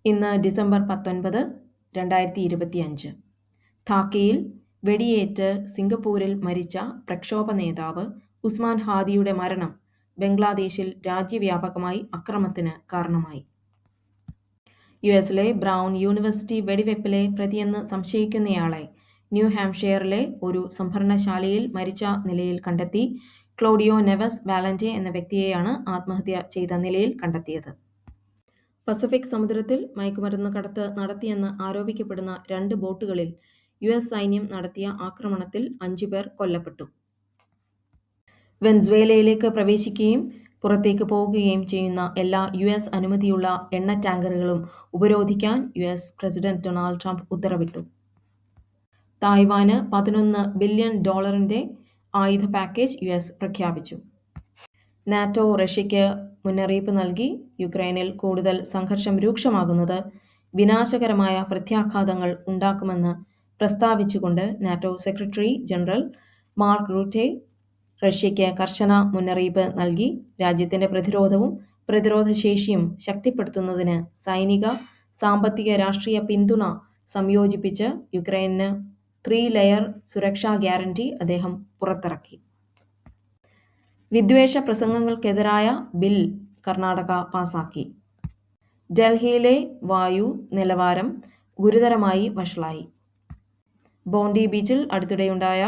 ഇന്ന് ഡിസംബർ 19, 2025. ധാക്കയിൽ വെടിയേറ്റ് സിംഗപ്പൂരിൽ മരിച്ച പ്രക്ഷോഭ നേതാവ് ഉസ്മാൻ ഹാദിയുടെ മരണം ബംഗ്ലാദേശിൽ രാജ്യവ്യാപകമായി അക്രമത്തിന് കാരണമായി. യുഎസിലെ ബ്രൗൺ യൂണിവേഴ്സിറ്റി വെടിവെപ്പിലെ പ്രതിയെന്ന് സംശയിക്കുന്നയാളെ ന്യൂ ഹാംഷെയറിലെ ഒരു സംഭരണശാലയിൽ മരിച്ച നിലയിൽ കണ്ടെത്തി. ക്ലോഡിയോ നെവസ് വാലന്റെ എന്ന വ്യക്തിയെയാണ് ആത്മഹത്യ ചെയ്ത നിലയിൽ കണ്ടെത്തിയത്. പസഫിക് സമുദ്രത്തിൽ മയക്കുമരുന്ന് കടത്ത് നടത്തിയെന്ന് ആരോപിക്കപ്പെടുന്ന 2 ബോട്ടുകളിൽ യുഎസ് സൈന്യം നടത്തിയ ആക്രമണത്തിൽ 5 പേർ കൊല്ലപ്പെട്ടു. വെനസ്വേലയിലേക്ക് പ്രവേശിക്കുകയും പുറത്തേക്ക് പോകുകയും ചെയ്യുന്ന എല്ലാ യുഎസ് അനുമതിയുള്ള എണ്ണ ടാങ്കറുകളും ഉപരോധിക്കാൻ യുഎസ് പ്രസിഡന്റ് ഡൊണാൾഡ് ട്രംപ് ഉത്തരവിട്ടു. തായ്വാന് $11 ബില്യൺ ആയുധ പാക്കേജ് യുഎസ് പ്രഖ്യാപിച്ചു. നാറ്റോ റഷ്യയ്ക്ക് മുന്നറിയിപ്പ് നൽകി. യുക്രൈനിൽ കൂടുതൽ സംഘർഷം രൂക്ഷമാകുന്നത് വിനാശകരമായ പ്രത്യാഘാതങ്ങൾ ഉണ്ടാക്കുമെന്ന് പ്രസ്താവിച്ചുകൊണ്ട് നാറ്റോ സെക്രട്ടറി ജനറൽ മാർക്ക് റൂറ്റെ റഷ്യയ്ക്ക് കർശന മുന്നറിയിപ്പ് നൽകി. രാജ്യത്തിന്റെ പ്രതിരോധവും പ്രതിരോധശേഷിയും ശക്തിപ്പെടുത്തുന്നതിന് സൈനിക, സാമ്പത്തിക, രാഷ്ട്രീയ പിന്തുണ സംയോജിപ്പിച്ച് യുക്രൈന് 3-ലെയർ സുരക്ഷാ ഗ്യാരണ്ടി അദ്ദേഹം പുറത്തിറക്കി. വിദ്വേഷ പ്രസംഗങ്ങൾക്കെതിരായ ബിൽ കർണാടക പാസാക്കി. ഡൽഹിയിലെ വായു നിലവാരം ഗുരുതരമായി വഷളായി. ബോണ്ടി ബീച്ചിൽ അടുത്തിടെയുണ്ടായ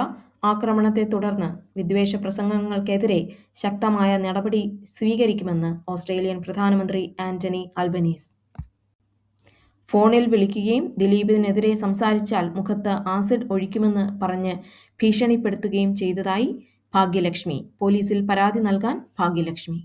ആക്രമണത്തെ തുടർന്ന് വിദ്വേഷ പ്രസംഗങ്ങൾക്കെതിരെ ശക്തമായ നടപടി സ്വീകരിക്കുമെന്ന് ഓസ്ട്രേലിയൻ പ്രധാനമന്ത്രി ആന്റണി അൽബനീസ്. ഫോണിൽ വിളിക്കുകയും ദിലീപിനെതിരെ സംസാരിച്ചാൽ മുഖത്ത് ആസിഡ് ഒഴിക്കുമെന്ന് പറഞ്ഞ് ഭീഷണിപ്പെടുത്തുകയും ചെയ്തതായി ഭാഗ്യലക്ഷ്മി. പോലീസിൽ പരാതി നൽകാൻ ഭാഗ്യലക്ഷ്മി.